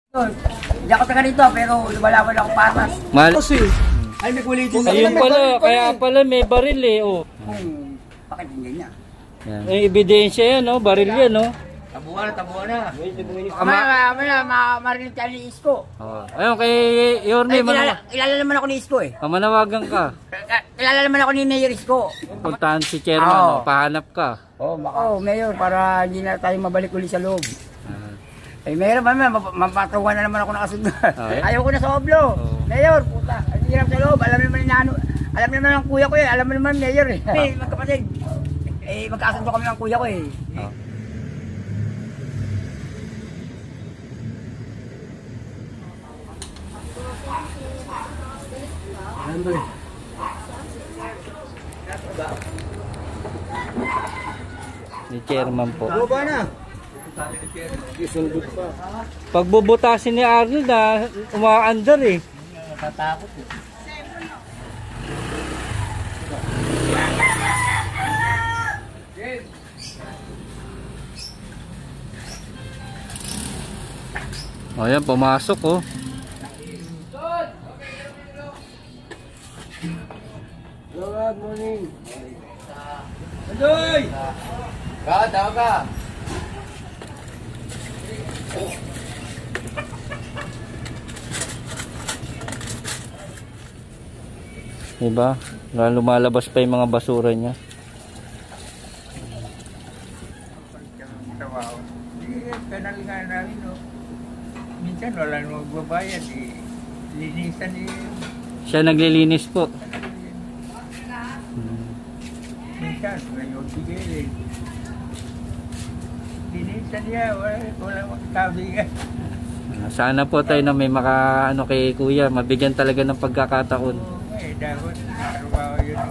Hindi ako taga rito pero lumalaban ako paras. Mahal. Kasi, ay may quality na. Ayun pala, kaya pala may baril eh. Oh. Bakit hindi niya? Yan. May ebidensya yan, no? Baril yan, no? Tabuhan na. Marinig tayo ni Isko. Oh. Ayun, kay Yorme, Kilala naman ako ni Isko eh. manawagan ka. Kilala naman ako ni Mayor Isko. Puntahan si chairman, Oo. pahanap ka. Mayor, para hindi na tayo mabalik uli sa loob. Mayor, mapatungan na naman ako nakasundan. Ayaw ko na sa oblo. Mayor, puta, ang hirap sa loob. Alam naman ng kuya ko eh. Alam naman, Mayor eh. Magkapatid. Magkasundo kami ng kuya ko eh. Ni chairman po. Baba na. Pagbubutasin ni Arnold umaandar eh. Natatakot eh. Ayan, pumasok oh. Good morning. Andoy! Daw ka. Diba? Lumalabas pa yung mga basura niya. Pinalingan namin, no? Minsan wala nang magbabayad, eh. Linisan eh. Siya naglilinis po. Minsan, ngayon bigay eh. Linisan niya, wala magkabigan. Sana po tayo na may ano kay kuya, mabigyan talaga ng pagkakataon. Dapat araw yun.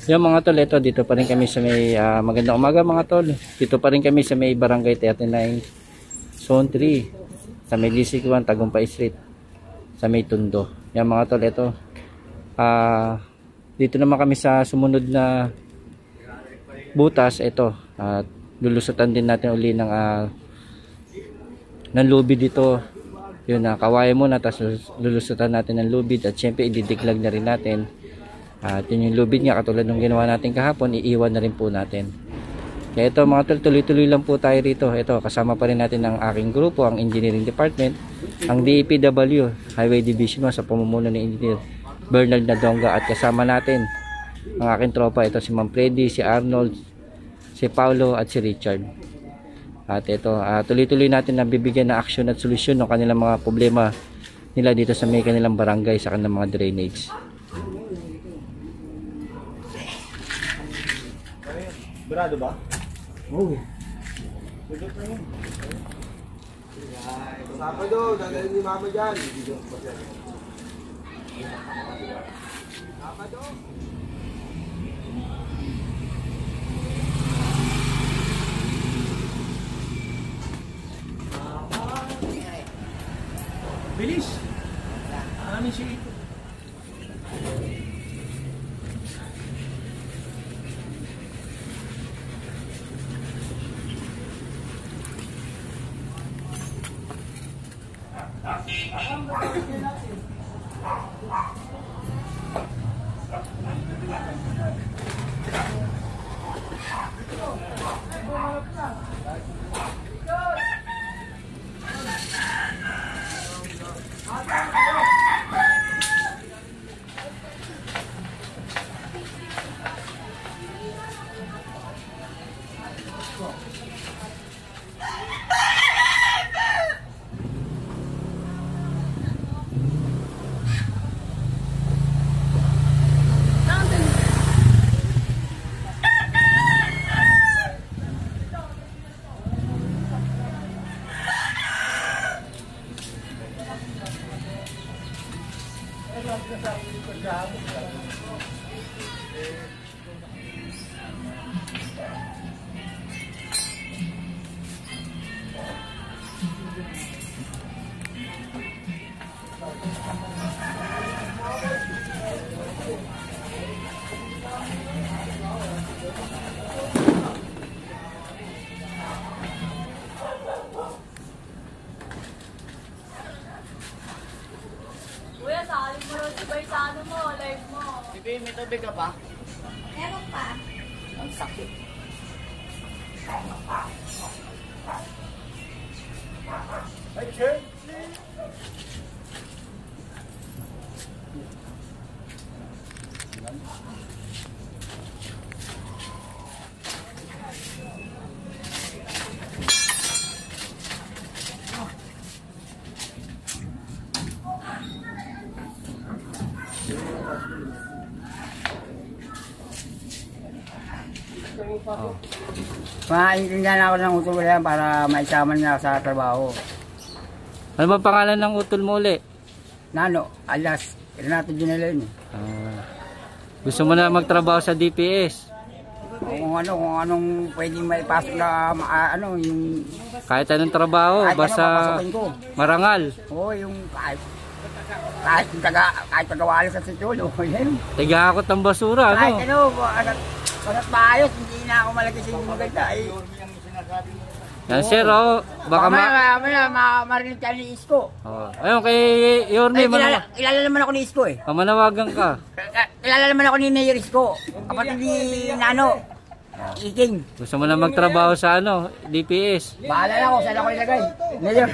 Yung mga tol, ito dito pa rin kami sa may magandang umaga mga tol. Dito pa rin kami sa may Barangay 39 Zone 3 sa may Lisikuan, Tagumpay Street sa may Tondo. Yung mga tol, ito dito naman kami sa sumunod na butas. Ito at lulusutan din natin uli ng lubid dito. Yun na, kawayan muna, tapos lulusutan natin ng lubid at syempre ididiklag na rin natin. At yun yung lubid niya, katulad ng ginawa natin kahapon, iiwan na rin po natin. Kaya ito mga tol, tuloy-tuloy lang po tayo rito. Ito, kasama pa rin natin ang aking grupo, ang Engineering Department, ang DEPW, Highway Division 1 sa pamumuno ni Engineer Bernard Nadonga, at kasama natin ang aking tropa. Ito si Ma'am Freddy, si Arnold, si Paulo at si Richard. At ito, tuloy-tuloy natin na bibigyan ng action at solusyon ng kanilang mga problema nila dito sa may kanilang barangay, sa kanilang mga drainage. Barado ba? Oo. Sabado, dadalhin ni mama dyan. Sabado. Bilis. Amin siya ito. tubig ka pa? Meron pa. Ang sakit. Ay, sir. Oh. Maintindihan ako ng utol yan para maisama niya sa trabaho. Ano ba pangalan ng utol mo uli? Nano, alias, Renato Ginelen. Gusto mo na magtrabaho sa DPS? Kung anong pwedeng maipasok na yung Kahit anong trabaho, kahit basta papasukin ko. marangal. Oo, yung kahit tagawali sa sityo, yun. Tigakot ng basura, Kahit ano? bagat maayos, hindi na ako malagay sa maganda. Yan sir, oh. Baka marinig tayo ni Isko. Oh. Ayun, kay Yorme, Kilala naman ako ni Isko eh. manawagan ka. Kilala naman ako ni Mayor Isko. Kapatid ni Nano, Iking. Gusto mo na magtrabaho sa DPS? Bahala na ako, saan ako ilagay. Mayor.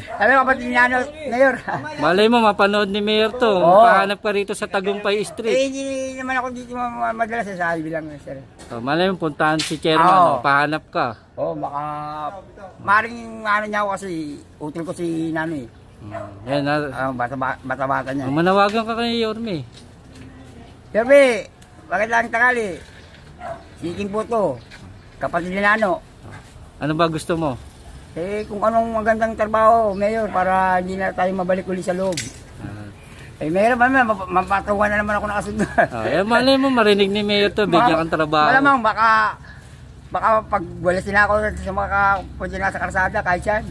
Sabi ko kapatid ni Nano, Mayor. Malay mo, mapanood ni Mayor to. Oo. Pahanap ka rito sa Tagumpay Street. Hindi naman ako dito madalas sa sabi lang, sir. Oh, malay mo, puntahan si Chairman, Oo. pahanap ka. Baka maring niya ako kasi utol ko si Nano eh. Yan, Bata-bata niya. manawagan ka kay Yorme. Sabi, bakit lang tangali? Siking po to, kapatid ni Nano. Ano ba gusto mo? Kung anong magandang trabaho, Mayor, para hindi na tayo mabalik uli sa loob. Mayor, mapatungan na naman ako nakasunod. Malay mo, marinig ni Mayor to, bigyan kang trabaho. Malamang, baka pag wala sila ako sa mga pwede na sa karsada, kahit yan.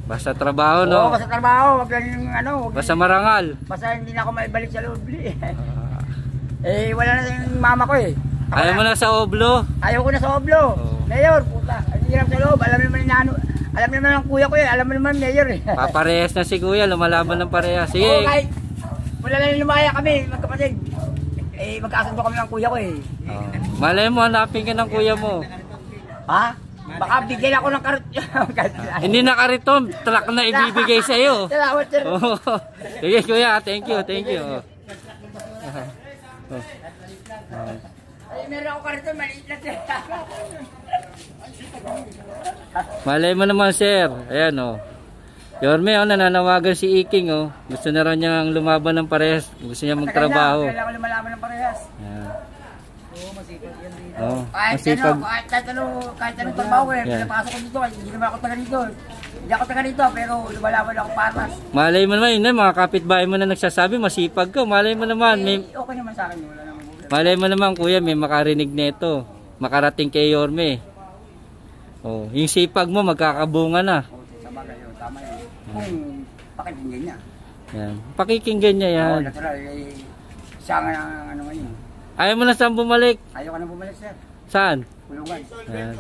Basta trabaho, no? Basta trabaho, wag lang Basta marangal. basta hindi na ako maibalik sa loob. Wala na yung mama ko eh. Ayaw mo na sa Oblo? Ayaw ko na sa Oblo. Mayor, puta. Ang hirap sa loob. Alam naman ni Nano. Alam naman ng kuya ko eh. Alam mo naman, Mayor eh. Paparehas na si Kuya, lumalaban ng parehas. Sige. Oo, kahit wala lang lumaya kami, magkapatid. Magkasundo kami ng kuya ko eh. Malay mo, hanapin ka ng kuya mo. Ha? Baka bigyan ako ng karot. Hindi na kariton, truck na ibibigay sa iyo. Salamat, sir. Sige Kuya, thank you. Meron ako karton, maliit lang sir. Malay mo naman sir. Ayan oh. Yorme, nananawagan si Iking oh. Gusto na raw niyang lumaban ng parehas. Gusto niya magtrabaho. Kailangan ko lumalaban ng parehas. Ayan. Oo, masipag yan dito. Oh, Kahit masipag. kahit anong trabaho ko eh. Yeah. Pinapasok ko dito, hindi naman ako taga dito. Hindi ako taga dito, pero lumalaban ako paras. Malay mo naman, yun, mga kapitbahay mo na nagsasabi, masipag ka. Malay mo naman, Okay naman sa akin, wala namang problema. malay mo naman kuya, may makarinig nito. Makarating kay Yorme. Oh, yung sipag mo magkakabunga na. Tama yun. Kung pakikinggan niya. Yan. Pakikinggan niya yan. Natural, siya nga ano ngayon. Ayaw mo na saan bumalik? Ayaw ka na bumalik, sir. Saan? Kulungan. Yan.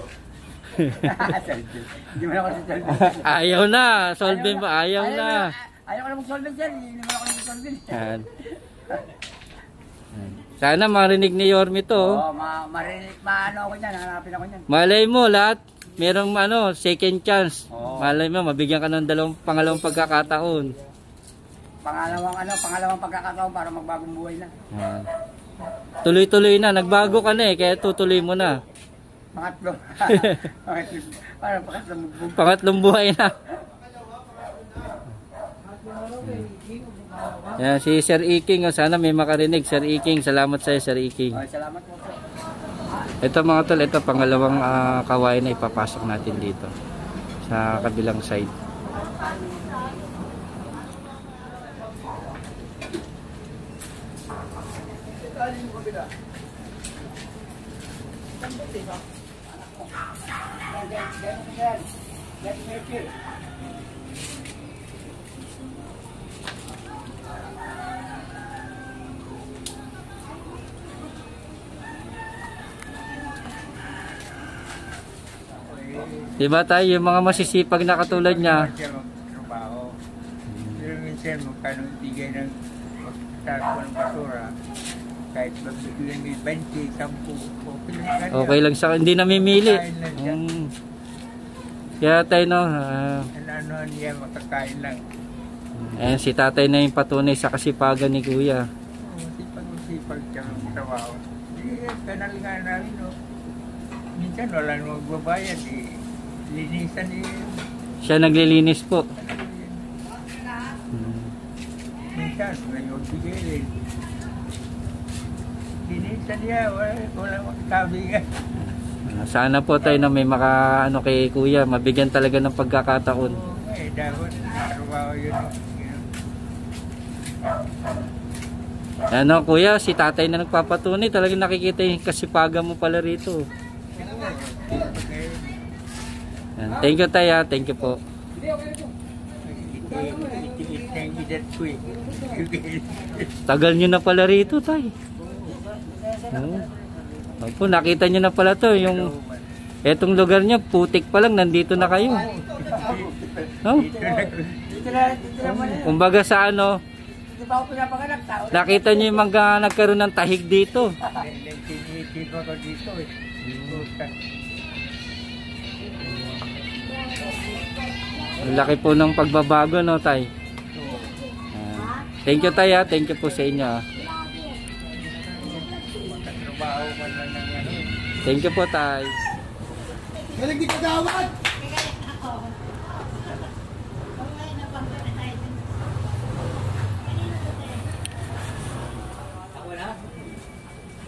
Hindi mo na ako si Solvin. Ayaw na. Solvin ba? Ayaw na. Ayaw ka na mag-solvin, sir. Hindi naman ako mag-solvin. Yan. Sana marinig ni Yorme to. Oo, marinig, ako niyan. Hanapin ako niyan. Malay mo lahat. Merong second chance. Oo. Malay mo, mabigyan ka ng pangalawang pagkakataon. Pangalawang pagkakataon para magbagong buhay na. Yan. Tuloy-tuloy na. Nagbago ka na kaya tutuloy mo na. Pangatlo. Para Pangatlong buhay na. Yan, si Sir Iking, sana may makarinig. Sir Iking, salamat sa iyo, Sir Iking. Salamat po, sir. Ito mga tol, ito pangalawang kawain na ipapasok natin dito sa kabilang side. Diba tayo, yung mga masisipag na katulad niya. Trabaho. Pero minsan, magkano bigay ng pagkakataon ng basura. Kahit magbigyan may 20, 10, okay lang kanya. Okay lang sa hindi namimili. Kain lang siya. Kaya tayo no, Ano niya, makakain lang. ayan si tatay na yung patunay sa kasipagan ni kuya. Sipag siya ng trabaho. Kanal nga namin, no. Minsan wala nang magbabayad, eh. Linisan niya. Siya naglilinis po. Minsan, ngayon bigay rin. Linisan niya, wala makasabi nga. Sana po tayo na may ano kay kuya, mabigyan talaga ng pagkakataon. Dapat trabaho yun. Ano kuya, si tatay na nagpapatunay, talagang nakikita yung kasipagan mo pala rito. Yan. Thank you tayo, thank you po. Tagal nyo na pala rito tay. Opo, nakita nyo na pala to, yung etong lugar nyo, putik pa lang, nandito na kayo. Kumbaga sa ano, nakita nyo yung mga nagkaroon ng tahig dito. Ang laki po ng pagbabago, no tay. Thank you tay, thank you po sa inyo. Thank you po tay. Galing di kagawad!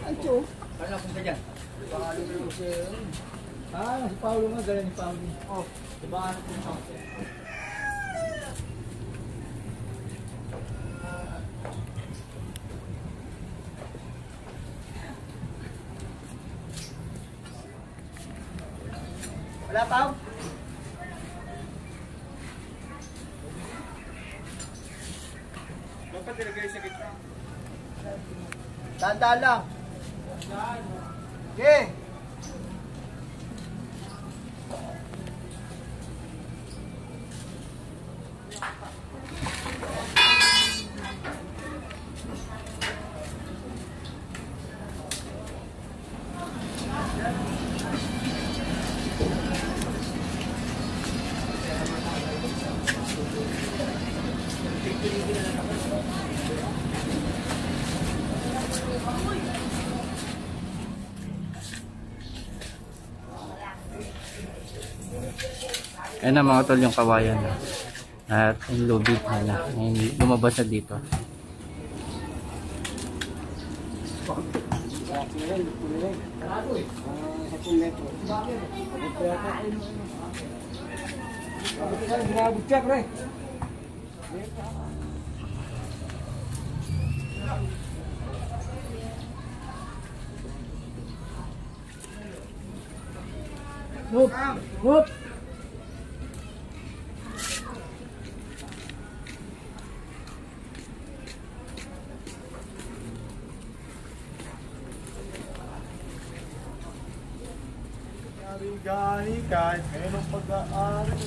Ancho, ano kung ka dyan? Si Paulo nga, gala ni Paulo. Oh, diba ano kung Paulo? Wala pa? Dapat nilagay sa gitna. Tandaan lang. Okay. Ayan na mga tol yung kawayan na. At yung lubid na ngayon lumabas na dito. Whoop! Whoop! Gani kahit ngayon ang pag-aaral.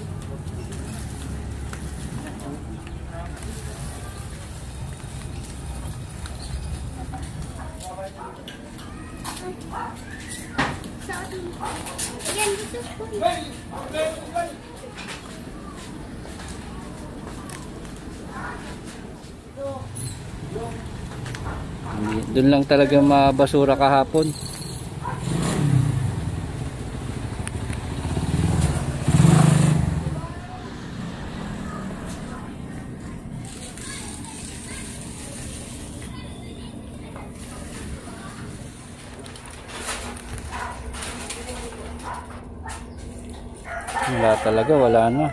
Doon lang talaga mabasura kahapon. Wala talaga, wala na.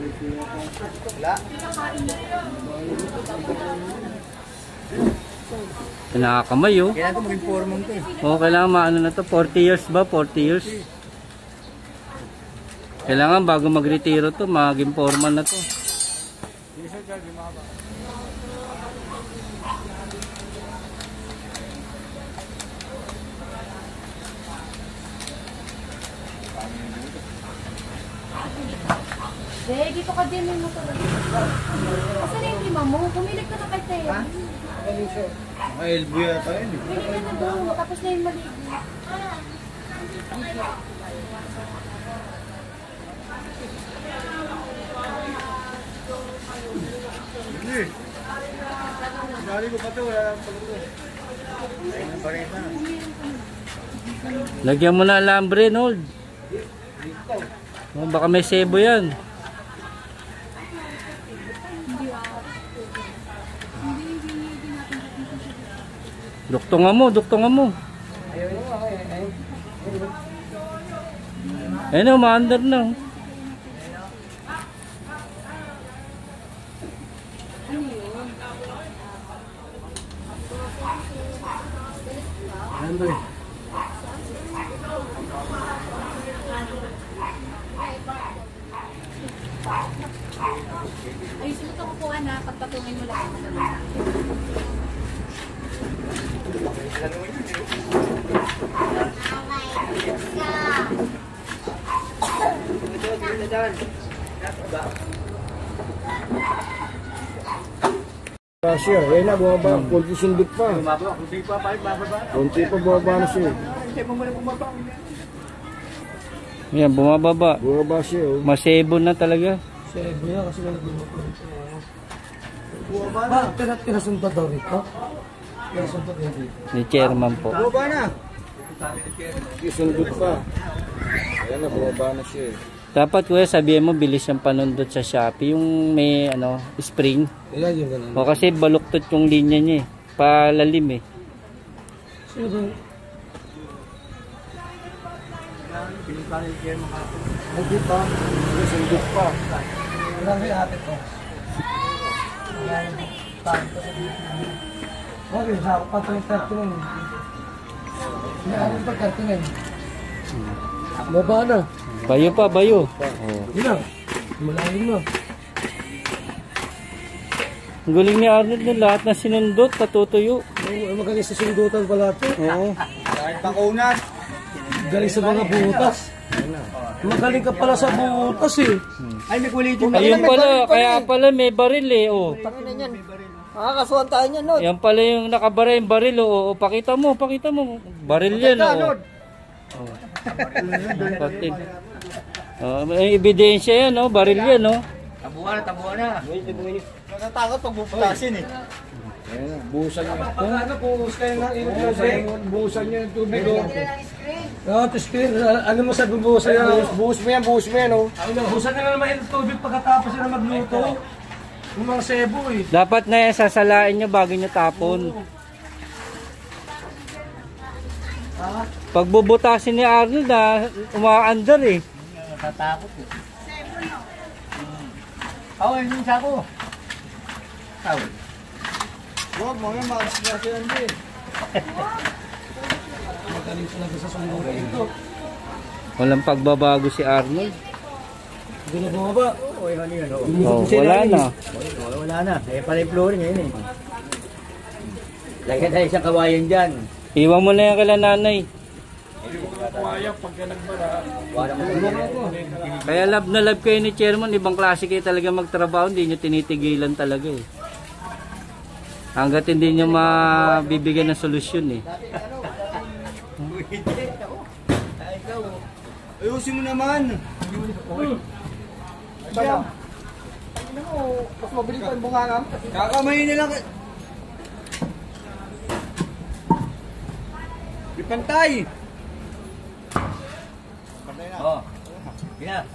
Wala. Nakakamay oh. Kailangan ko maging formong to eh. Oo, kailangan maano na to, 40 years ba? 40 years. Kailangan bago magretiro to, maging foreman na to. Dito ka din yung motor. Kasi na yung lima mo, pumilig ka na kay Ted. Ay, elbow yata yun eh. Pwede ka na doon, tapos na yung maligo. Hindi. Sinali ko pa ito, wala lang pala ito. Lagyan mo na alambre, Nold. Oh, baka may sebo yan. Duktungan mo, duktungan mo. Ayun o, maandar na. Ayusin mo ito kukuha na, pagpatungin mo lang. Siya, ayun na, bumaba. Kunti sindot pa. Bumaba, kunti pa, bababa. Kunti pa bumaba na siya. Hindi mo muna bumaba. Yan, bumababa. Bumaba siya, oh. Masebo na talaga. Sebo niya kasi wala bumaba. Bumaba na. Tinasunta daw rito. Tinasunta rito. Ni chairman po. Bumaba na. Sindot pa. Ayan na, bumaba na siya. Dapat kuya sabihin mo bilis yung panundot sa Shopee. Yung may ano, spring. Ilan yung ganun? O kasi baluktot yung linya niya eh. Palalim eh. Sino ba? Hindi pa. Sindot pa. Ilan yung ate ko? Okay, sa patay 39. Ilan pa 39? Baba na. Bayo pa, bayo. Oh. Ilan? Malalim na. Ang galing ni Arnold na lahat na sinundot, patutuyo. Magaling sa sundutan pala ito. Oo. Kahit pakunat. Galing sa mga butas. Magaling ka pala sa butas eh. Ay, may kulitin. Ayun pala, kaya pala may baril eh. Oh. Makakasuhan tayo niyan, Nod. Yan pala yung nakabara yung baril. Oh. Pakita mo, pakita mo. Baril yan. Oh. Patid. May ebidensya yan, oh. Baril yan. Oh. Tabuhan na. Natatakot pag bubutasin eh. Ayan, buhusan niya. Ano, buhusan niya yung tubig. Ito screen. Ano mo sabi buhusan niya? Buhus mo yan, oh. Buhusan na naman yung tubig pagkatapos na magluto. Yung mga sebo eh. Dapat na yan sasalain nyo bago nyo tapon. Pag bubutasin ni Arnold na umaandar eh. Natatakot eh. Ako, yun yung sako. Ako. Huwag mo yan, makasipasi yan din. Magaling talaga sa sundutan ito. Walang pagbabago si Arnold. Hindi na bumaba. Oo, yun yun. Oh, wala na. Wala na. Eh, pala yung flooring ngayon eh. Lagyan tayo isang kawayan dyan. Iwan mo na yan kala nanay. Kaya love na love kayo ni Chairman. Ibang klase kayo talaga magtrabaho. Hindi nyo tinitigilan talaga eh. Hanggat hindi nyo mabibigyan ng solusyon eh. Ayusin mo naman. Ano mo, mas mabilis pa yung bungangam. Kakamayin nila. Ipantay. Oo. Gina.